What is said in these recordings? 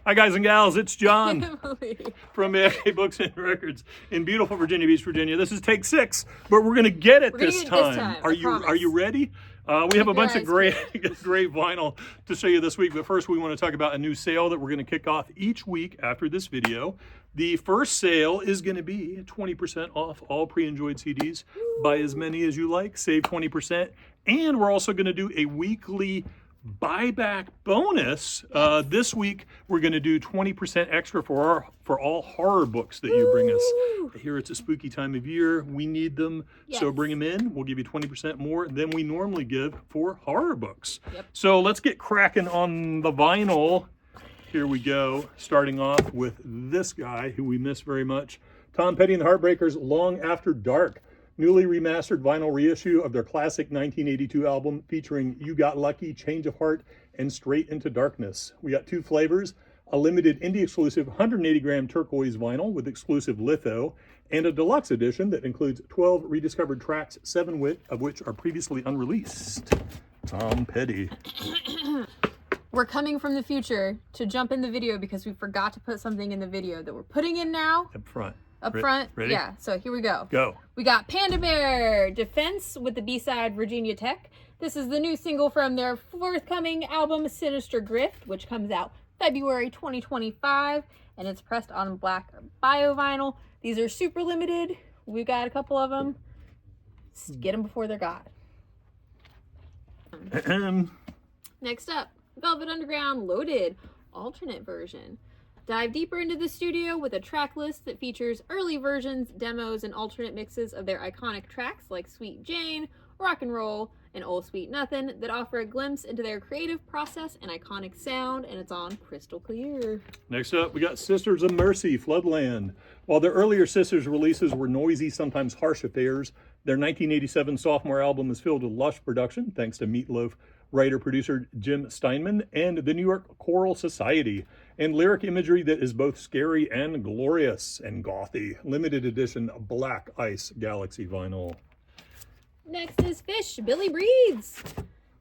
Hi guys and gals, it's John Emily. from AIK Books and Records in beautiful Virginia Beach, Virginia. This is take 6, but we're gonna get it this time. Are you ready? We have a bunch of great vinyl to show you this week, but first we want to talk about a new sale that we're going to kick off each week after this video. The first sale is going to be 20% off all pre-enjoyed CDs. Buy as many as you like, save 20%, and we're also going to do a weekly buyback bonus. This week we're going to do 20% extra for all horror books that you bring us. I hear it's a spooky time of year. We need them, so bring them in. We'll give you 20% more than we normally give for horror books. So let's get cracking on the vinyl. Here we go, starting off with this guy who we miss very much. Tom Petty and the Heartbreakers, Long After Dark. Newly remastered vinyl reissue of their classic 1982 album featuring You Got Lucky, Change of Heart, and Straight into Darkness. We got 2 flavors, a limited indie exclusive 180 gram turquoise vinyl with exclusive litho, and a deluxe edition that includes 12 rediscovered tracks, 7 of which are previously unreleased. Tom Petty. We're coming from the future to jump in the video because we forgot to put something in the video that we're putting in now. Up front. Up front? Ready? Yeah, so here we go. Go. We got Panda Bear, Defense with the B-side Virginia Tech. This is the new single from their forthcoming album Sinister Grift, which comes out February 2025, and it's pressed on black bio vinyl. These are super limited. We've got a couple of them. Get them before they're gone. Next up, Velvet Underground Loaded, alternate version. Dive deeper into the studio with a track list that features early versions, demos, and alternate mixes of their iconic tracks like Sweet Jane, Rock and Roll, and Old Sweet Nothin' that offer a glimpse into their creative process and iconic sound, and it's on crystal clear. Next up, we got Sisters of Mercy, Floodland. While their earlier Sisters releases were noisy, sometimes harsh affairs, their 1987 sophomore album is filled with lush production, thanks to Meatloaf writer-producer Jim Steinman and the New York Choral Society, and lyric imagery that is both scary and glorious and gothy. Limited edition Black Ice Galaxy vinyl. Next is Fish, Billy Breathes.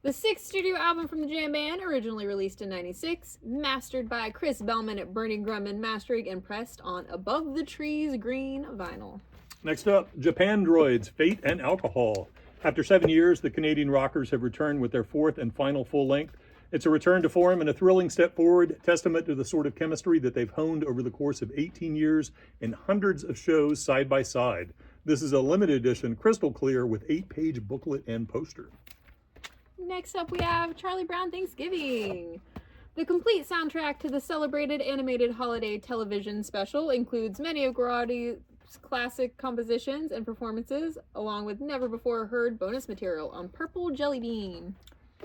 The 6th studio album from the jam band, originally released in '96, mastered by Chris Bellman at Bernie Grumman Mastering and pressed on Above the Trees green vinyl. Next up, Japandroids, Fate and Alcohol. After 7 years, the Canadian rockers have returned with their 4th and final full length. It's a return to form and a thrilling step forward, testament to the sort of chemistry that they've honed over the course of 18 years and hundreds of shows side by side. This is a limited edition, crystal clear, with 8-page booklet and poster. Next up we have Charlie Brown Thanksgiving. The complete soundtrack to the celebrated animated holiday television special includes many of Garotti's classic compositions and performances, along with never-before-heard bonus material on Purple Jelly Bean.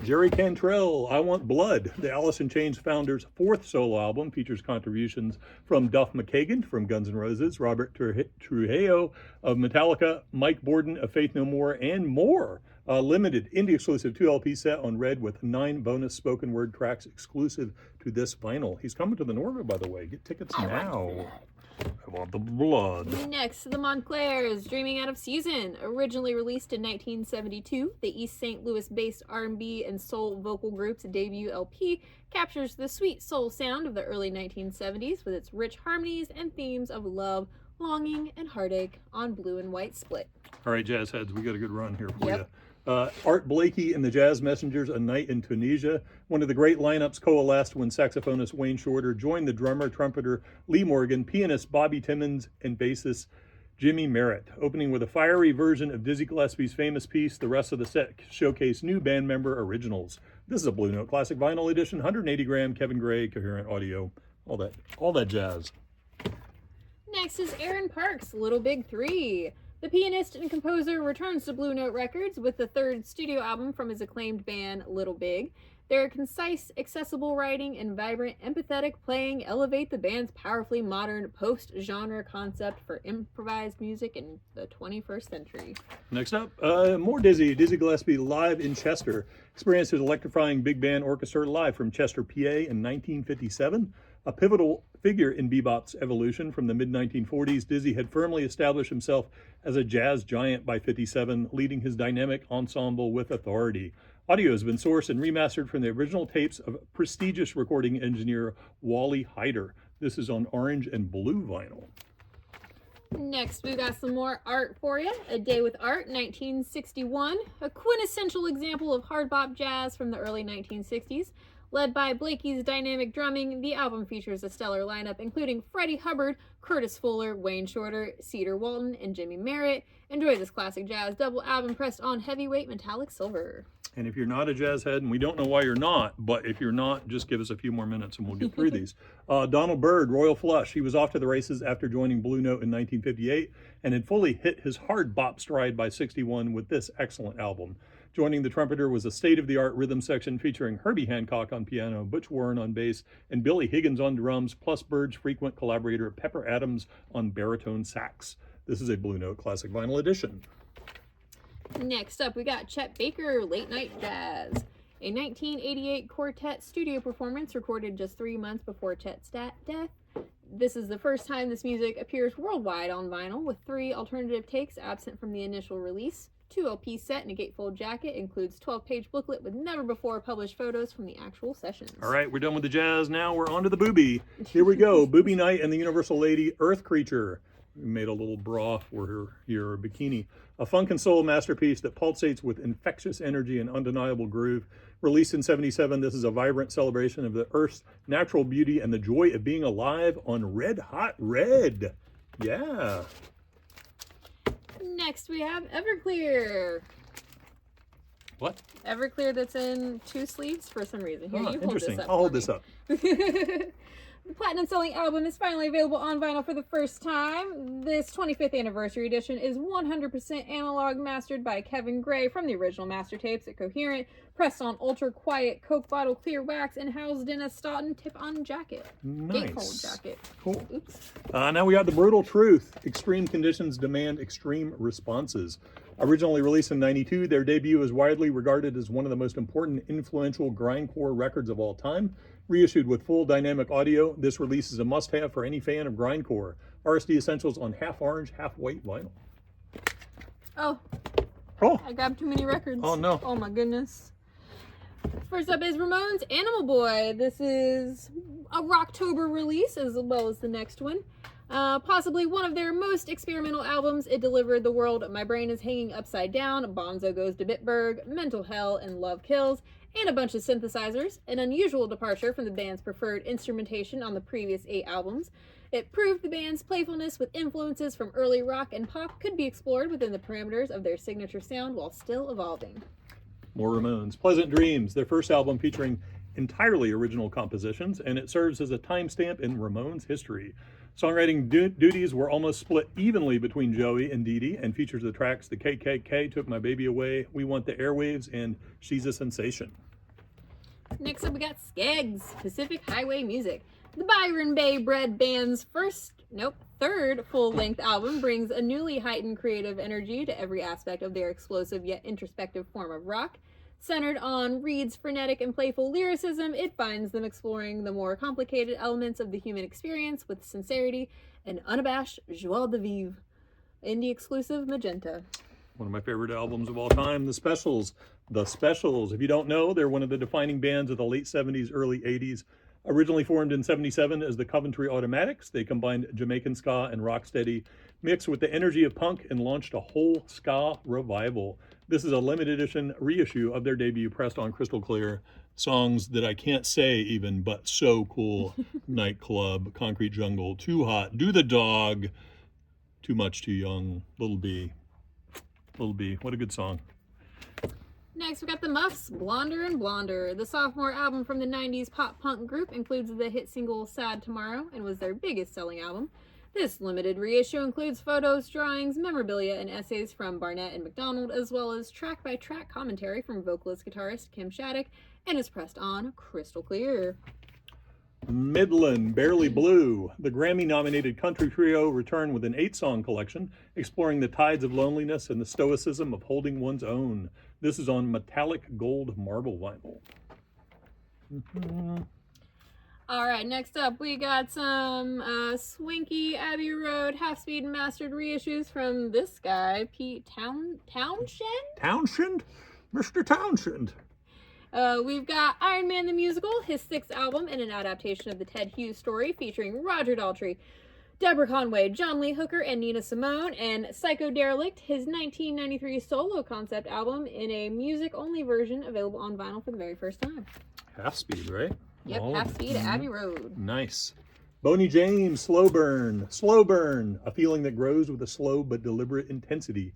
Jerry Cantrell, I Want Blood. The Alice in Chains founder's 4th solo album features contributions from Duff McKagan from Guns N' Roses, Robert Trujillo of Metallica, Mike Bordon of Faith No More, and more. A limited indie-exclusive 2 LP set on red with 9 bonus spoken word tracks exclusive to this vinyl. He's coming to the Norva, by the way. Get tickets now. I want the blood. Next, the Montclairs, Dreaming Out of Season. Originally released in 1972, the East St. Louis-based R&B and soul vocal group's debut LP captures the sweet soul sound of the early 1970s with its rich harmonies and themes of love, longing, and heartache on blue and white split. All right, jazz heads, we got a good run here for you. Art Blakey and the Jazz Messengers, A Night in Tunisia. One of the great lineups coalesced when saxophonist Wayne Shorter joined the drummer, trumpeter Lee Morgan, pianist Bobby Timmons, and bassist Jimmy Merritt. Opening with a fiery version of Dizzy Gillespie's famous piece, the rest of the set showcase new band member originals. This is a Blue Note Classic Vinyl Edition, 180 gram, Kevin Gray, coherent audio, all that jazz. Next is Aaron Parks, Little Big 3. The pianist and composer returns to Blue Note Records with the 3rd studio album from his acclaimed band, Little Big. Their concise, accessible writing and vibrant, empathetic playing elevate the band's powerfully modern, post-genre concept for improvised music in the 21st century. Next up, more Dizzy Gillespie live in Chester. Experienced his electrifying big band orchestra live from Chester, PA in 1957. A pivotal figure in bebop's evolution from the mid-1940s, Dizzy had firmly established himself as a jazz giant by 57, leading his dynamic ensemble with authority. Audio has been sourced and remastered from the original tapes of prestigious recording engineer Wally Hyder. This is on orange and blue vinyl. Next, we got some more art for you. A Day with Art, 1961. A quintessential example of hard bop jazz from the early 1960s. Led by Blakey's dynamic drumming, the album features a stellar lineup including Freddie Hubbard, Curtis Fuller, Wayne Shorter, Cedar Walton, and Jimmy Merritt. Enjoy this classic jazz double album pressed on heavyweight metallic silver. And if you're not a jazz head, and we don't know why you're not, but if you're not, just give us a few more minutes and we'll get through these. Donald Byrd, Royal Flush. He was off to the races after joining Blue Note in 1958 and had fully hit his hard bop stride by 61 with this excellent album. Joining the trumpeter was a state-of-the-art rhythm section featuring Herbie Hancock on piano, Butch Warren on bass, and Billy Higgins on drums, plus Bird's frequent collaborator Pepper Adams on baritone sax. This is a Blue Note Classic Vinyl Edition. Next up, we got Chet Baker, Late Night Jazz. A 1988 quartet studio performance recorded just 3 months before Chet's death. This is the first time this music appears worldwide on vinyl, with 3 alternative takes absent from the initial release. 2 LP set and a gatefold jacket, includes 12-page booklet with never-before-published photos from the actual sessions. All right, we're done with the jazz. Now we're on to the booby. Here we go. Booby Knight and the Universal Lady, Earth Creature. We made a little bra for her here, a bikini. A funk and soul masterpiece that pulsates with infectious energy and undeniable groove. Released in '77, this is a vibrant celebration of the Earth's natural beauty and the joy of being alive on Red Hot Red. Yeah. Next, we have Everclear. What? Everclear that's in 2 sleeves for some reason. Here, you hold this up. I'll hold this up. The platinum-selling album is finally available on vinyl for the first time. This 25th anniversary edition is 100% analog, mastered by Kevin Gray from the original master tapes at Coherent, pressed on ultra-quiet Coke bottle clear wax, and housed in a Stoughton tip-on jacket. Nice. Gatefold jacket. Cool. Oops. Now we got The Brutal Truth. Extreme conditions demand extreme responses. Originally released in '92, their debut is widely regarded as one of the most important, influential grindcore records of all time. Reissued with full dynamic audio, this release is a must-have for any fan of grindcore. RSD Essentials on half orange, half white vinyl. Oh, I grabbed too many records. Oh no. Oh my goodness. First up is Ramons Animal Boy. This is a Rocktober release as well as the next one. Possibly one of their most experimental albums. It delivered the world My Brain is Hanging Upside Down, Bonzo Goes to Bitburg, Mental Hell, and Love Kills, and a bunch of synthesizers, an unusual departure from the band's preferred instrumentation on the previous 8 albums. It proved the band's playfulness with influences from early rock and pop could be explored within the parameters of their signature sound while still evolving. More Ramones. Pleasant Dreams, their first album featuring entirely original compositions, and it serves as a timestamp in Ramones history. Songwriting duties were almost split evenly between Joey and Dee Dee, and features the tracks The KKK Took My Baby Away, We Want the Airwaves, and She's a Sensation. Next up we got Skeggs, Pacific Highway Music. The Byron Bay Bread Band's third full-length album brings a newly heightened creative energy to every aspect of their explosive yet introspective form of rock. Centered on Reed's frenetic and playful lyricism, it finds them exploring the more complicated elements of the human experience with sincerity and unabashed joie de vivre. Indie exclusive Magenta. One of my favorite albums of all time, The Specials. The Specials, if you don't know, they're one of the defining bands of the late 70s, early 80s. Originally formed in '77 as the Coventry Automatics, they combined Jamaican ska and rocksteady, mixed with the energy of punk, and launched a whole ska revival. This is a limited edition reissue of their debut, pressed on crystal clear. Songs that I can't say even, but so cool. Nightclub, Concrete Jungle, Too Hot, Do the Dog, Too Much, Too Young, Little B. Little B, what a good song. Next, we got the Muffs, Blonder and Blonder. The sophomore album from the 90s pop-punk group includes the hit single Sad Tomorrow and was their biggest selling album. This limited reissue includes photos, drawings, memorabilia, and essays from Barnett and McDonald, as well as track-by-track commentary from vocalist-guitarist Kim Shattuck, and is pressed on crystal clear. Midland, Barely Blue. The Grammy-nominated country trio return with an 8-song collection exploring the tides of loneliness and the stoicism of holding one's own. This is on metallic gold marble vinyl. All right, next up we got some swanky Abbey Road half-speed mastered reissues from this guy, Pete Townshend? Townshend? Mr. Townshend. We've got Iron Man the Musical, his 6th album, and an adaptation of the Ted Hughes story featuring Roger Daltrey, Deborah Conway, John Lee Hooker, and Nina Simone, and Psycho Derelict, his 1993 solo concept album in a music-only version available on vinyl for the very first time. Half Speed, right? Yep, Half Speed at Abbey Road. Nice. Boney James, Slow Burn. Slow Burn, a feeling that grows with a slow but deliberate intensity.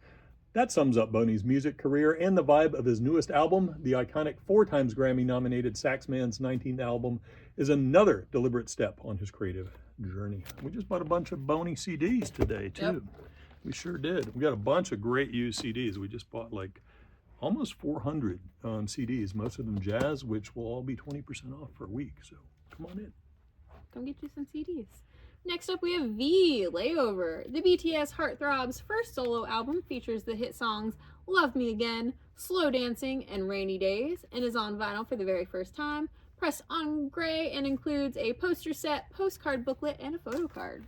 That sums up Boney's music career and the vibe of his newest album. The iconic 4-times Grammy-nominated Saxman's 19th album is another deliberate step on his creative journey. We just bought a bunch of Boney CDs today, too. Yep. We sure did. We got a bunch of great used CDs. We just bought like almost 400 CDs, most of them jazz, which will all be 20% off for a week. So come on in. Come get you some CDs. Next up, we have V, Layover. The BTS Heartthrobs' first solo album features the hit songs Love Me Again, Slow Dancing, and Rainy Days, and is on vinyl for the very first time, pressed on gray, and includes a poster set, postcard booklet, and a photo card.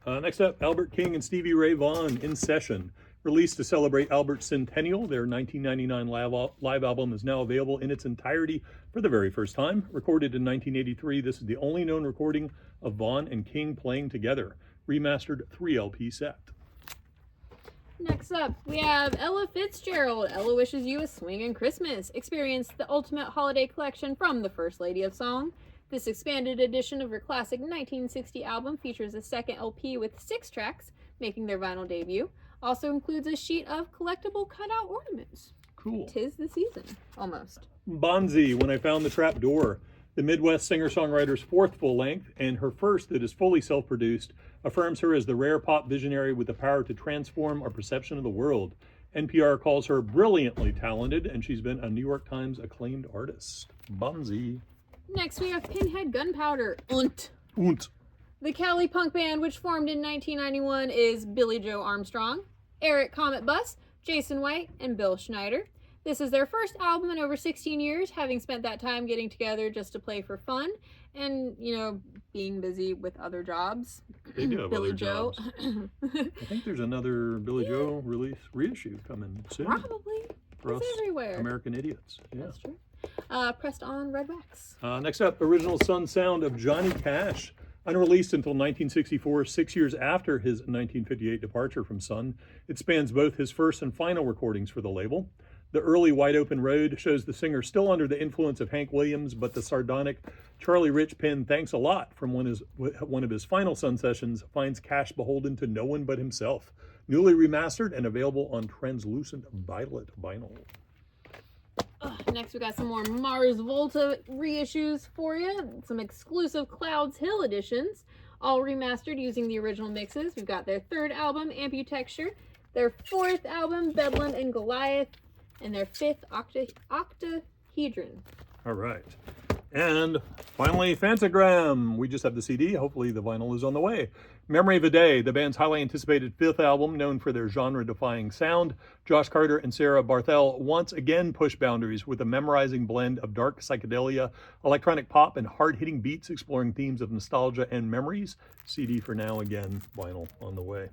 Next up, Albert King and Stevie Ray Vaughan, In Session. Released to celebrate Albert's centennial, their 1999 live album is now available in its entirety for the very first time. Recorded in 1983, this is the only known recording of Vaughan and King playing together. Remastered 3 LP set. Next up, we have Ella Fitzgerald. Ella wishes you a swingin' Christmas. Experience the ultimate holiday collection from the First Lady of Song. This expanded edition of her classic 1960 album features a second LP with 6 tracks, making their vinyl debut. Also includes a sheet of collectible cutout ornaments. Cool. 'Tis the season, almost. Bonzi, When I Found the Trap Door. The Midwest singer-songwriter's 4th full length, and her first that is fully self-produced, affirms her as the rare pop visionary with the power to transform our perception of the world. NPR calls her brilliantly talented, and she's been a New York Times acclaimed artist. Bonzi. Next, we have Pinhead Gunpowder. Unt. The Cali punk band, which formed in 1991, is Billy Joe Armstrong, Eric Comet Bus, Jason White, and Bill Schneider. This is their first album in over 16 years, having spent that time getting together just to play for fun and, you know, being busy with other jobs. They do have Billy other Joe. jobs. I think there's another Billy Joe reissue coming soon. Probably. For us It's everywhere. American idiots. Yeah. That's true. Pressed on red wax. Next up, original Sun sound of Johnny Cash. Unreleased until 1964, 6 years after his 1958 departure from Sun, it spans both his first and final recordings for the label. The early Wide Open Road shows the singer still under the influence of Hank Williams, but the sardonic Charlie Rich pen Thanks a Lot from one of his final Sun sessions finds Cash beholden to no one but himself. Newly remastered and available on translucent violet vinyl. Next, we got some more Mars Volta reissues for you. Some exclusive Clouds Hill editions, all remastered using the original mixes. We've got their 3rd album, Amputexture, their 4th album, Bedlam and Goliath, and their 5th, Octahedron. All right. And finally, Fantagram. We just have the CD. Hopefully the vinyl is on the way. Memory of a Day, the band's highly anticipated 5th album, known for their genre-defying sound. Josh Carter and Sarah Barthel once again push boundaries with a memorizing blend of dark psychedelia, electronic pop, and hard-hitting beats exploring themes of nostalgia and memories. CD for now, again, vinyl on the way.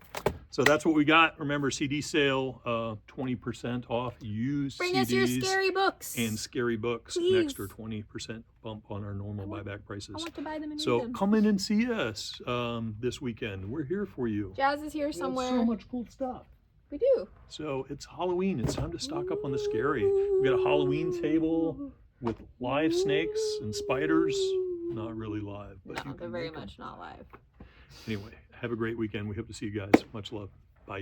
So that's what we got. Remember, CD sale, 20% off used Bring CDs. us your scary books. And scary books. Please. An extra 20% bump on our normal buyback prices. I want to buy them and So read them. come in and see us this weekend. We're here for you. Jazz is here somewhere. So much cool stuff. We do. So it's Halloween. It's time to stock up on the scary. We got a Halloween table with live snakes and spiders. Not really live, but No, you they're can very make 'em. much not live. Anyway, have a great weekend. We hope to see you guys. Much love. Bye.